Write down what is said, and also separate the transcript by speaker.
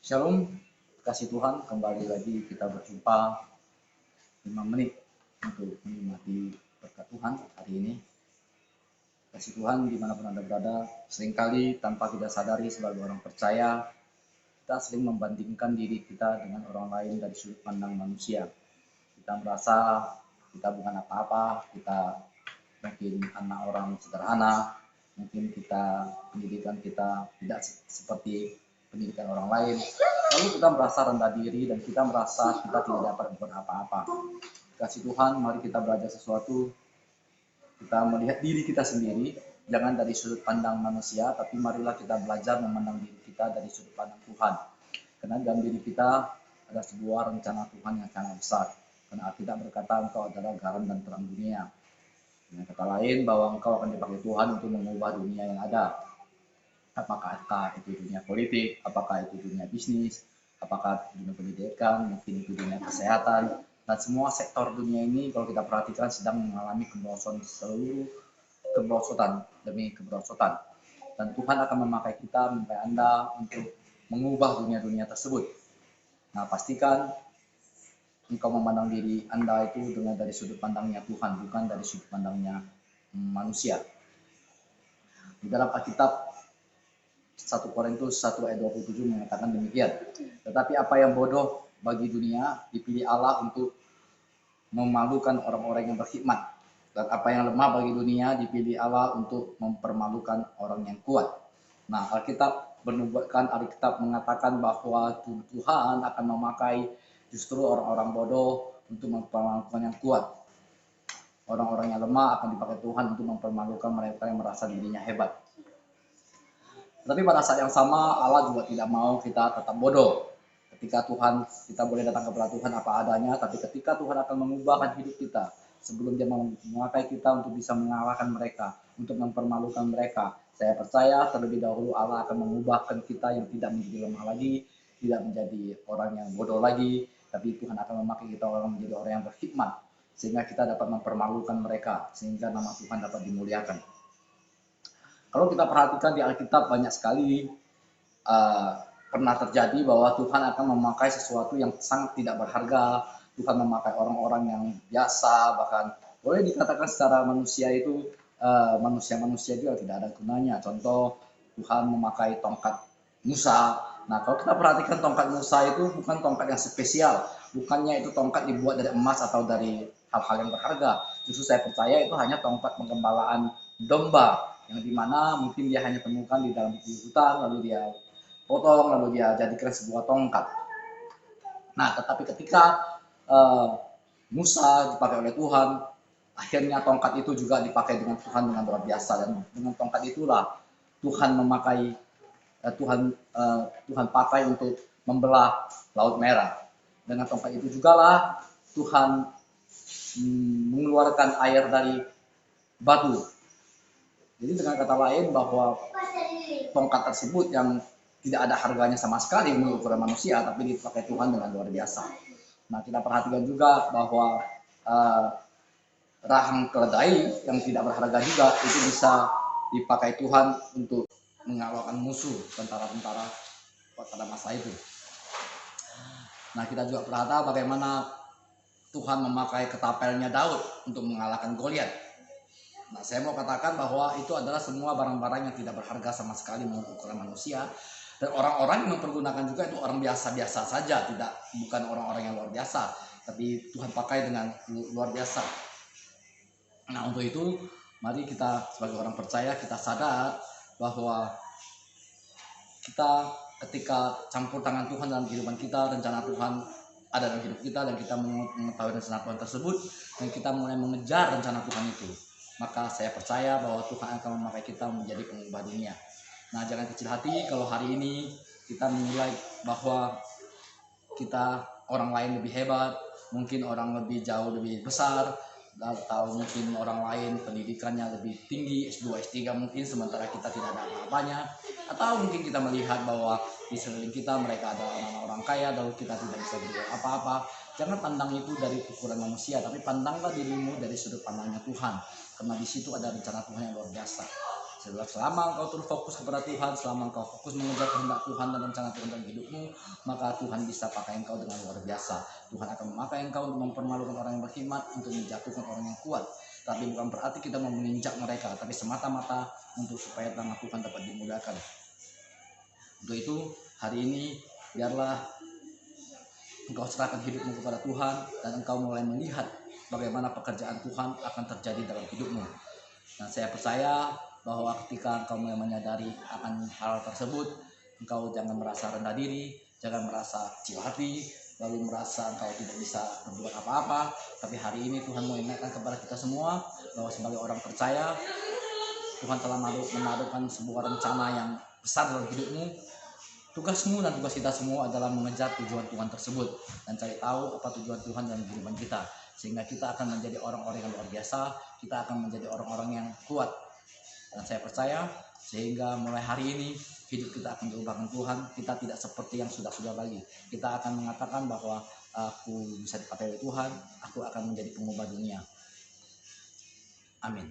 Speaker 1: Shalom, kasih Tuhan, kembali lagi kita berjumpa 5 menit untuk menikmati berkat Tuhan hari ini. Kasih Tuhan dimanapun Anda berada, seringkali tanpa kita sadari sebagai orang percaya, kita sering membandingkan diri kita dengan orang lain dari sudut pandang manusia. Kita merasa kita bukan apa-apa, kita mungkin anak orang sederhana, mungkin pendidikan kita tidak seperti pendidikan orang lain. Lalu kita merasa rendah diri dan kita merasa kita tidak dapat berbuat apa-apa. Kasih Tuhan, mari kita belajar sesuatu. Kita melihat diri kita sendiri, jangan dari sudut pandang manusia, tapi marilah kita belajar memandang diri kita dari sudut pandang Tuhan. Karena dalam diri kita ada sebuah rencana Tuhan yang sangat besar. Karena Alkitab berkata, engkau adalah garam dan terang dunia. Dengan kata lain, bahwa engkau akan dipakai Tuhan untuk mengubah dunia yang ada. Apakah itu dunia politik, apakah itu dunia bisnis, apakah itu dunia pendidikan, mungkin itu dunia kesehatan, dan semua sektor dunia ini kalau kita perhatikan sedang mengalami kemerosotan demi kemerosotan. Dan Tuhan akan memakai kita, memakai Anda untuk mengubah dunia-dunia tersebut. Nah, pastikan engkau memandang diri Anda itu dengan dari sudut pandangnya Tuhan, bukan dari sudut pandangnya manusia. Di dalam Alkitab 1 Korintus 1 ayat 27 mengatakan demikian. Tetapi apa yang bodoh bagi dunia dipilih Allah untuk memalukan orang-orang yang berkhidmat. Dan apa yang lemah bagi dunia dipilih Allah untuk mempermalukan orang yang kuat. Nah, Alkitab mengatakan bahwa Tuhan akan memakai justru orang-orang bodoh untuk mempermalukan yang kuat. Orang-orang yang lemah akan dipakai Tuhan untuk mempermalukan mereka yang merasa dirinya hebat. Tapi pada saat yang sama Allah juga tidak mau kita tetap bodoh. Ketika kita boleh datang kepada Tuhan apa adanya, tapi ketika Tuhan akan mengubahkan hidup kita, sebelum Dia memakai kita untuk bisa mengalahkan mereka, untuk mempermalukan mereka, saya percaya terlebih dahulu Allah akan mengubahkan kita yang tidak menjadi lemah lagi, tidak menjadi orang yang bodoh lagi, tapi Tuhan akan memakai kita menjadi orang yang berkhidmat, sehingga kita dapat mempermalukan mereka, sehingga nama Tuhan dapat dimuliakan. Kalau kita perhatikan di Alkitab banyak sekali pernah terjadi bahwa Tuhan akan memakai sesuatu yang sangat tidak berharga. Tuhan memakai orang-orang yang biasa, bahkan boleh dikatakan secara manusia itu manusia-manusia juga tidak ada gunanya. Contoh, Tuhan memakai tongkat Musa. Nah, kalau kita perhatikan tongkat Musa itu bukan tongkat yang spesial, bukannya itu tongkat dibuat dari emas atau dari hal-hal yang berharga. Justru saya percaya itu hanya tongkat penggembalaan domba, yang dimana mungkin dia hanya temukan di dalam hutan, lalu dia potong, lalu dia jadikan sebuah tongkat. Nah, tetapi ketika Musa dipakai oleh Tuhan, akhirnya tongkat itu juga dipakai dengan Tuhan dengan luar biasa, dan dengan tongkat itulah Tuhan pakai untuk membelah Laut Merah. Dengan tongkat itu jugalah Tuhan mengeluarkan air dari batu. Jadi dengan kata lain bahwa tongkat tersebut yang tidak ada harganya sama sekali menurut ukuran manusia, tapi dipakai Tuhan dengan luar biasa. Nah, kita perhatikan juga bahwa rahang keledai yang tidak berharga juga itu bisa dipakai Tuhan untuk mengalahkan musuh tentara-tentara pada masa itu. Nah, kita juga perhatikan bagaimana Tuhan memakai ketapelnya Daud untuk mengalahkan Goliat. Nah, saya mau katakan bahwa itu adalah semua barang-barang yang tidak berharga sama sekali menurut ukuran manusia, dan orang-orang yang mempergunakan juga itu orang biasa-biasa saja, bukan orang-orang yang luar biasa, tapi Tuhan pakai dengan luar biasa. Nah, untuk itu mari kita sebagai orang percaya kita sadar bahwa kita ketika campur tangan Tuhan dalam kehidupan kita, rencana Tuhan ada dalam hidup kita, dan kita mengetahui rencana Tuhan tersebut, dan kita mulai mengejar rencana Tuhan itu, maka saya percaya bahwa Tuhan akan memakai kita menjadi pengubah dunia. Nah, jangan kecil hati kalau hari ini kita menilai bahwa kita orang lain lebih hebat, mungkin orang lebih jauh lebih besar, atau mungkin orang lain pendidikannya lebih tinggi, S2, S3 mungkin, sementara kita tidak ada apa-apanya. Atau mungkin kita melihat bahwa di sekeliling kita mereka adalah orang-orang kaya, lalu kita tidak bisa berbuat apa-apa. Jangan pandang itu dari ukuran manusia, tapi pandanglah dirimu dari sudut pandangnya Tuhan, karena di situ ada rencana Tuhan yang luar biasa. Selama engkau terus fokus kepada Tuhan, selama engkau fokus mengejar kehendak Tuhan dan rencana Tuhan dalam hidupmu, maka Tuhan bisa pakai engkau dengan luar biasa. Tuhan akan memakai engkau untuk mempermalukan orang yang berkhidmat, untuk menjatuhkan orang yang kuat. Tapi bukan berarti kita mau menginjak mereka, tapi semata-mata untuk supaya nama Tuhan dapat dimudahkan. Untuk itu, hari ini biarlah engkau serahkan hidupmu kepada Tuhan dan engkau mulai melihat bagaimana pekerjaan Tuhan akan terjadi dalam hidupmu. Dan saya percaya bahwa ketika engkau mulai menyadari akan hal tersebut, engkau jangan merasa rendah diri, jangan merasa kecil hati, lalu merasa engkau tidak bisa berbuat apa-apa. Tapi hari ini Tuhan mau ingatkan kepada kita semua bahwa sebagai orang percaya, Tuhan telah menaruhkan sebuah rencana yang besar dalam hidupmu. Tugasmu dan tugas kita semua adalah mengejar tujuan Tuhan tersebut dan cari tahu apa tujuan Tuhan dalam kehidupan kita, sehingga kita akan menjadi orang-orang yang luar biasa, kita akan menjadi orang-orang yang kuat. Dan saya percaya sehingga mulai hari ini hidup kita akan diubahkan Tuhan. Kita tidak seperti yang sudah-sudah lagi. Kita akan mengatakan bahwa aku bisa dipakai oleh Tuhan, aku akan menjadi pengubah dunia. Amin.